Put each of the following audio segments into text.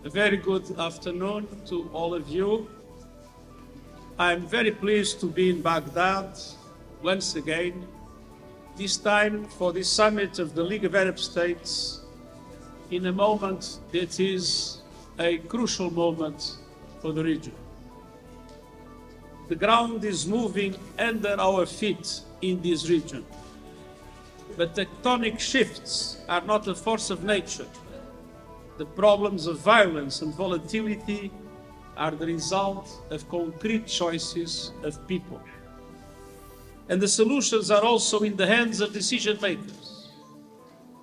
A very good afternoon to all of you. I'm very pleased to be in Baghdad once again, this time for the summit of the League of Arab States, in a moment that is a crucial moment for the region. The ground is moving under our feet in this region, but tectonic shifts are not a force of nature. The problems of violence and volatility are the result of concrete choices of people. And the solutions are also in the hands of decision makers.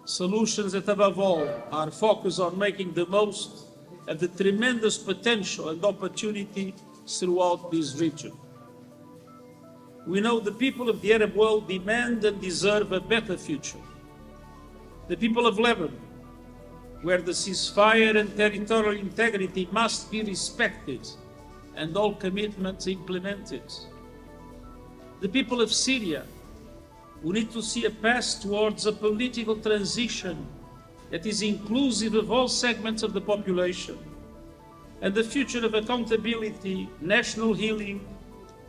Solutions that, above all, are focused on making the most of the tremendous potential and opportunity throughout this region. We know the people of the Arab world demand and deserve a better future. The people of Lebanon, where the ceasefire and territorial integrity must be respected and all commitments implemented. The people of Syria, who need to see a path towards a political transition that is inclusive of all segments of the population, and the future of accountability, national healing,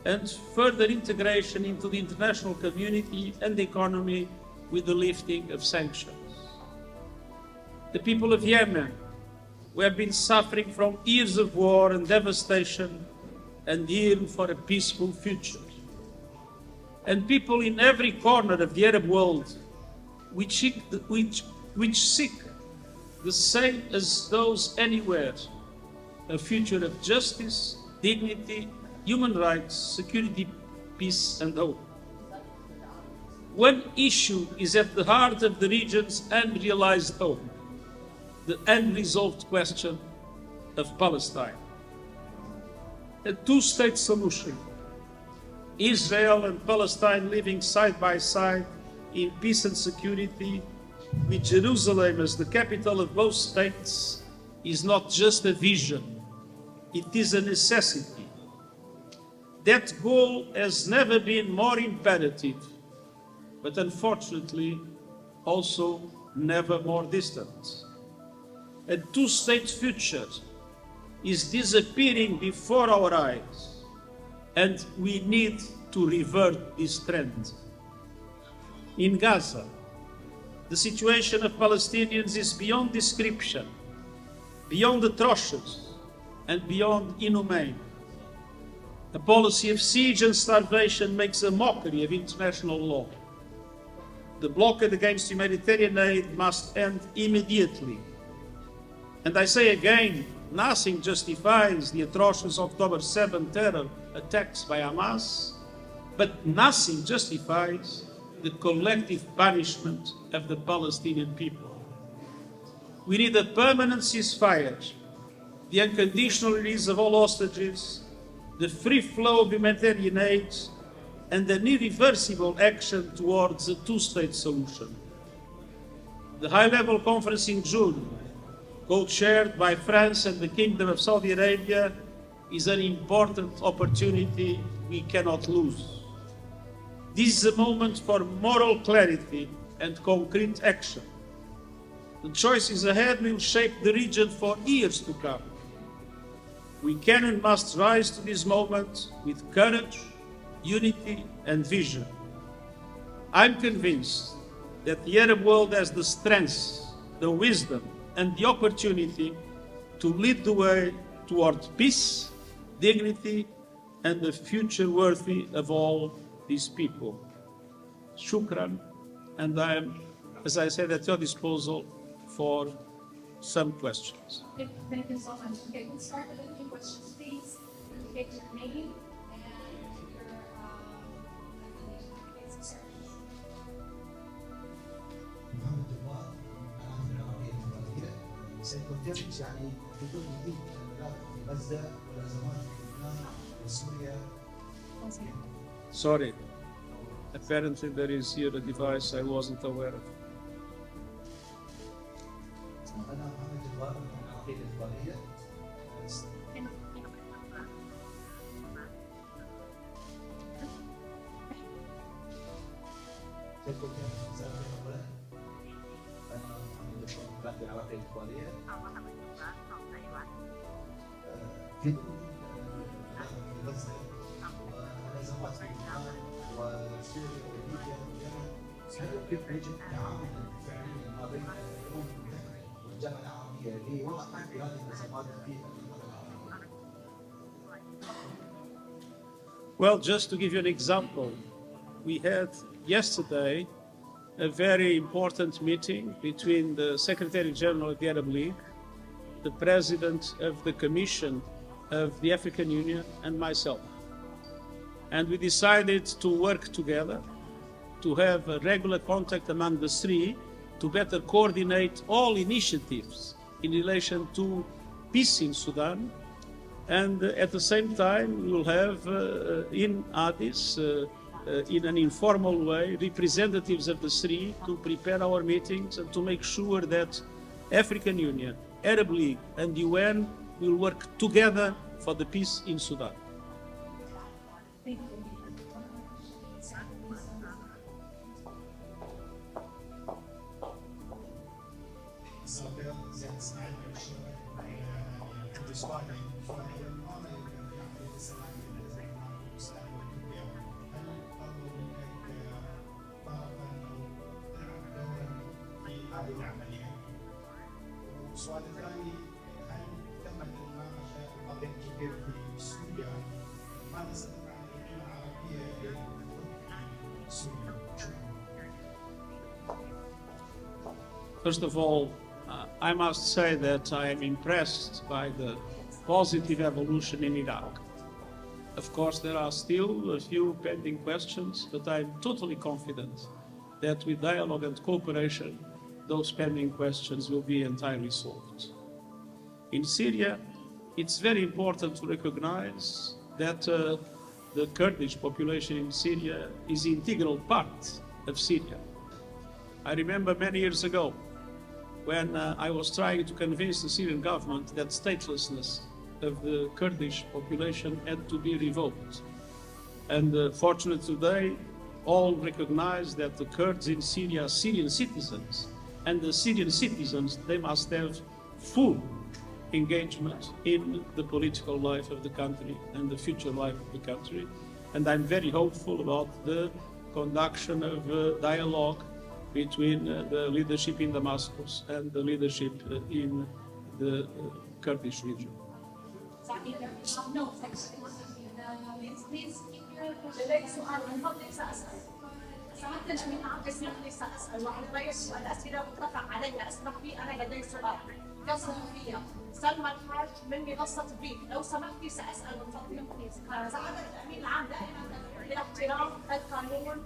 and further integration into the international community and the economy with the lifting of sanctions. The people of Yemen, who have been suffering from years of war and devastation and yearn for a peaceful future. And people in every corner of the Arab world which seek the same as those anywhere, a future of justice, dignity, human rights, security, peace, and hope. One issue is at the heart of the region's unrealized hope: the unresolved question of Palestine. A two-state solution, Israel and Palestine living side by side in peace and security, with Jerusalem as the capital of both states, is not just a vision, it is a necessity. That goal has never been more imperative, but unfortunately also never more distant. A two-state future is disappearing before our eyes, and we need to revert this trend. In Gaza, the situation of Palestinians is beyond description, beyond atrocious, and beyond inhumane. A policy of siege and starvation makes a mockery of international law. The blockade against humanitarian aid must end immediately. And I say again, nothing justifies the atrocious October 7 terror attacks by Hamas, but nothing justifies the collective punishment of the Palestinian people. We need a permanent ceasefire, the unconditional release of all hostages, the free flow of humanitarian aid, and an irreversible action towards a two-state solution. The high-level conference in June, co-chaired by France and the Kingdom of Saudi Arabia, is an important opportunity we cannot lose. This is a moment for moral clarity and concrete action. The choices ahead will shape the region for years to come. We can and must rise to this moment with courage, unity, and vision. I'm convinced that the Arab world has the strength, the wisdom, and the opportunity to lead the way toward peace, dignity, and a future worthy of all these people. Shukran, and I am, as I said, at your disposal for some questions. Thank you so much. Okay, we'll start with a few questions, please. Indicate your name and your affiliation. Please, sir. محمد جواد انا من العربيه الاماراتيه سيكونتمت يعني بدون جديد الملف في غزه والازمات في لبنان وسوريا. Sorry, apparently there is here a device I wasn't aware of. انا محمد جواد من العربيه الاماراتيه سيكونتمت وزاره الاولا. انا محمد جواد من العربيه الاماراتيه في في غزه والازمات في لبنان وسوريا وليبيا واليمن، هل يمكن يجب التعاون الفعلي ما بين الامم المتحده والجامعه العربيه لوضع حل هذه الازمات في المنطقه العربيه؟ Well, just to give you an example, we had yesterday a very important meeting between the Secretary General of the Arab League, the President of the Commission of the African Union, and myself. And we decided to work together, to have a regular contact among the three, to better coordinate all initiatives in relation to peace in Sudan. And at the same time, we will have in Addis, in an informal way, representatives of the three to prepare our meetings and to make sure that African Union, Arab League, and UN will work together for the peace in Sudan. السؤال الثاني، هل تم المناقشه القضيه الكبيره في سوريا؟ ماذا ستفعل الجامعه العربيه في سوريا؟ First of all, I must say that I am impressed by the positive evolution in Iraq. Of course, there are still a few pending questions, but I'm totally confident that with dialogue and cooperation, those pending questions will be entirely solved. In Syria, it's very important to recognize that the Kurdish population in Syria is an integral part of Syria. I remember many years ago when I was trying to convince the Syrian government that statelessness of the Kurdish population had to be revoked. And fortunately today, all recognize that the Kurds in Syria are Syrian citizens, and the Syrian citizens, they must have full engagement in the political life of the country and the future life of the country. And I'm very hopeful about the conduction of dialogue between the leadership in Damascus and the leadership in the Kurdish region. No, please keep your سؤال من فضلك سأسأل. سمعت جميع بسمعني سأسأل وحضرتك الأسئلة مطلقة علي أسمح بي أنا لدي سؤال كصحفية سلمى الحاج من منصة بريك لو سمحتي سأسأل من فضلك سعادة الأمين العام دائما باحترام القانون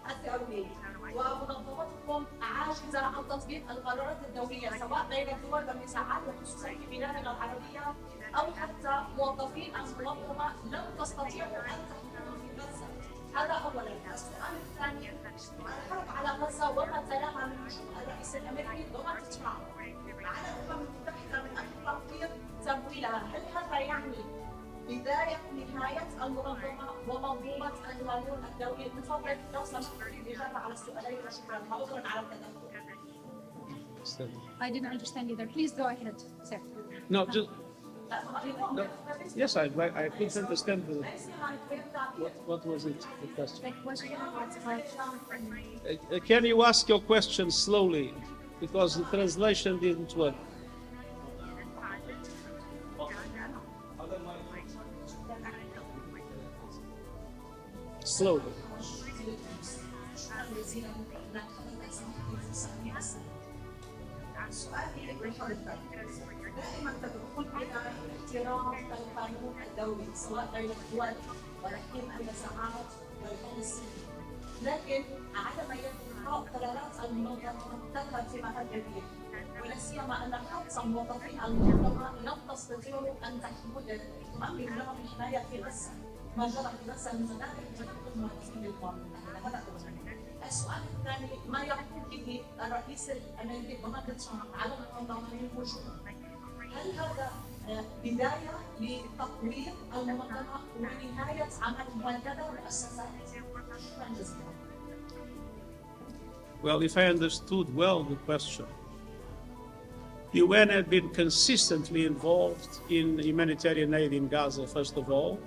الدولي ومنظمتكم عاجزة عن تطبيق القرارات الدولية سواء بين الدول والنزاعات وخصوصا في بلادنا العربية أو حتى موظفين المنظمة لم تستطيعوا أن تحكموا في غزة. هذا أولا. السؤال الثاني، الحرب على غزة وما تلاها من هجوم الرئيس الأمريكي دونالد ترامب على الأمم المتحدة من أجل توقيف تمويلها، هل هذا يعني بداية نهاية المنظمة ومنظومة القانون الدولي؟ من فضلك لو سمحت الإجابة على السؤالين وشكرا وعذرا على التدخل. I didn't understand either. Please go ahead, sir. No, just no. Yes, I couldn't understand what was it, the question. The question was Can you ask your question slowly because the translation didn't work? Slowly. سؤالي لحضرتك دائما تدخل الى احترام القانون الدولي سواء بين الدول ولكن النزاعات والفلسطين، لكن عدم اتخاذ قرارات المنظمه تذهب في محل كبير، ولا سيما ان حتى موظفي المنظمه لم تستطيعوا ان تؤمنوا لهم الحمايه في غزه، ما جرى في غزه من ذلك تدخل موظفين المنظمه. هذا اولا. السؤال الثاني، ما يقوم به الرئيس الامريكي دونالد ترامب على المنظمه من الهجوم، هل هذا بدايه لتطوير المنظمه ونهايه عمل مؤكده مؤسسات؟ شكرا جزيلا. Well, if I understood well the question, The UN has been consistently involved in humanitarian aid in Gaza, first of all.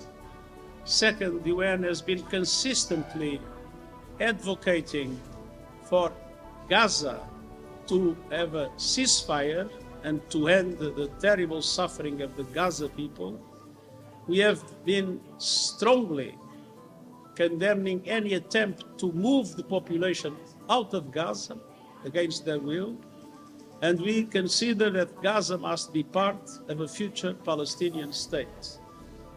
Second, the UN has been consistently advocating for Gaza to have a ceasefire and to end the terrible suffering of the Gaza people. We have been strongly condemning any attempt to move the population out of Gaza against their will. And we consider that Gaza must be part of a future Palestinian state.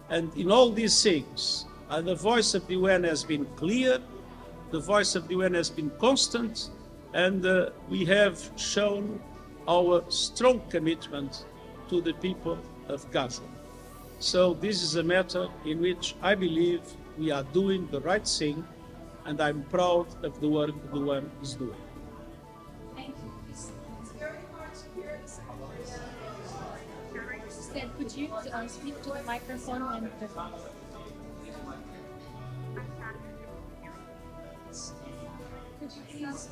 And in all these things, the voice of the UN has been clear, the voice of the UN has been constant, and we have shown our strong commitment to the people of Gaza. So this is a matter in which I believe we are doing the right thing, and I'm proud of the work the UN is doing. Thank you. Instead, could you speak to the microphone and could you please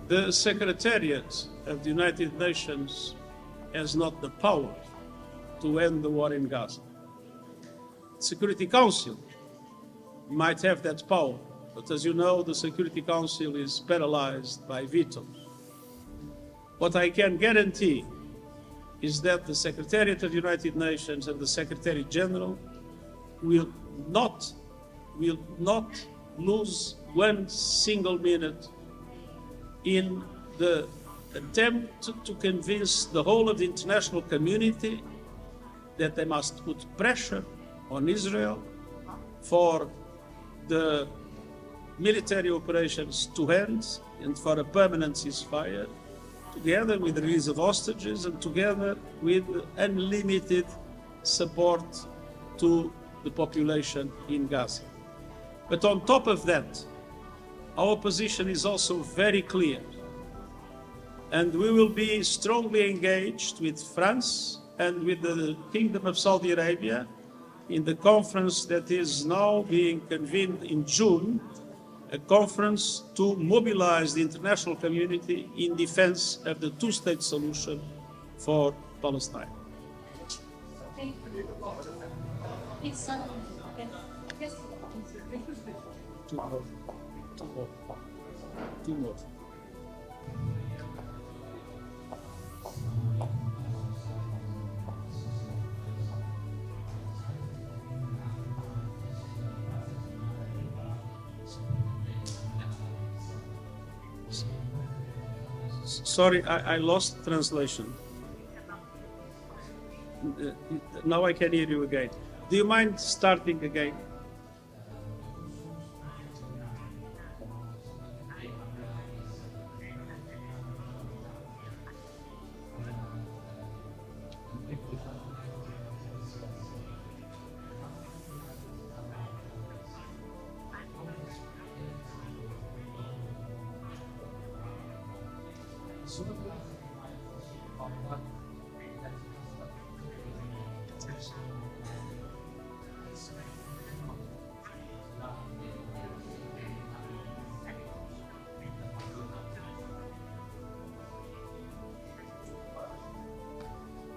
The Secretariat of the United Nations has not the power to end the war in Gaza. The Security Council might have that power, but as you know, the Security Council is paralyzed by veto. What I can guarantee is that the Secretariat of the United Nations and the Secretary General will not lose one single minute in the attempt to convince the whole of the international community that they must put pressure on Israel for the military operations to end and for a permanent ceasefire, together with the release of hostages and together with unlimited support to the population in Gaza. But on top of that, our position is also very clear, and we will be strongly engaged with France and with the Kingdom of Saudi Arabia in the conference that is now being convened in June, a conference to mobilize the international community in defense of the two-state solution for Palestine. thank you. Please, yes. Two more. Sorry, I lost translation. Now I can hear you again. Do you mind starting again?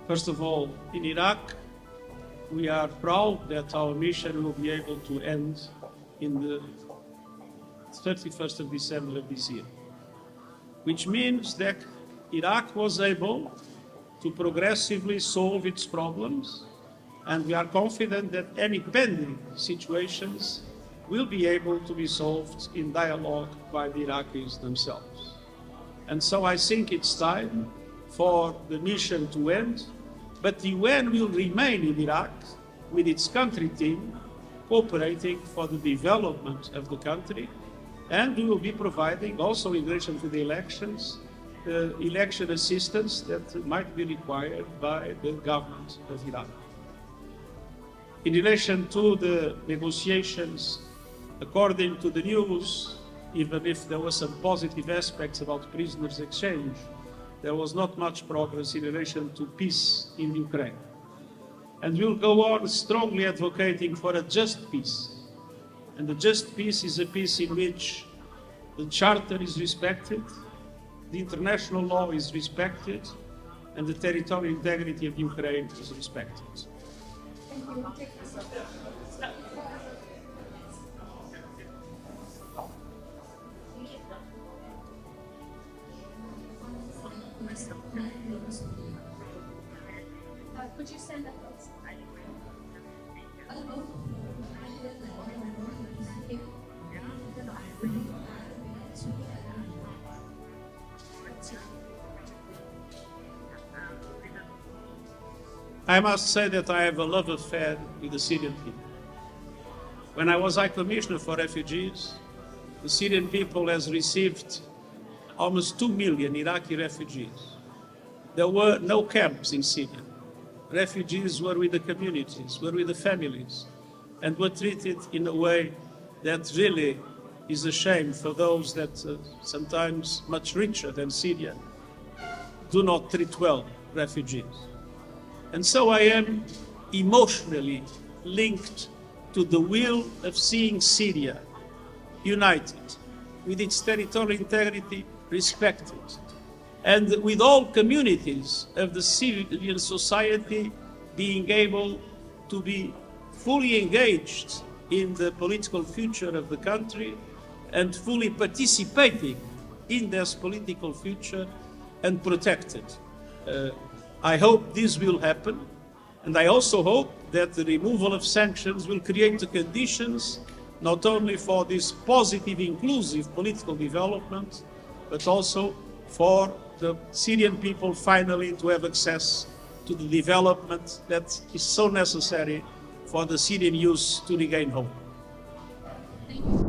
First of all, in Iraq, we are proud that our mission will be able to end in the 31st of December of this year, which means that Iraq was able to progressively solve its problems And we are confident that any pending situations will be able to be solved in dialogue by the Iraqis themselves. And so I think it's time for the mission to end, but the UN will remain in Iraq with its country team cooperating for the development of the country, and we will be providing also in relation to the elections, election assistance that might be required by the government of Iraq. In relation to the negotiations, according to the news, even if there were some positive aspects about prisoners exchange, there was not much progress in relation to peace in Ukraine. And we'll go on strongly advocating for a just peace. And the just peace is a peace in which the charter is respected, the international law is respected, and the territorial integrity of Ukraine is respected. Could you send that, please? I must say that I have a love affair with the Syrian people. When I was High Commissioner for Refugees, the Syrian people has received almost 2 million Iraqi refugees. There were no camps in Syria. Refugees were with the communities, were with the families, and were treated in a way that really is a shame for those that sometimes much richer than Syria do not treat well refugees. And so I am emotionally linked to the will of seeing Syria united, with its territorial integrity respected, and with all communities of the Syrian society being able to be fully engaged in the political future of the country and fully participating in this political future and protected. I hope this will happen, and I also hope that the removal of sanctions will create the conditions not only for this positive, inclusive political development, but also for the Syrian people finally to have access to the development that is so necessary for the Syrian youth to regain hope. Thank you.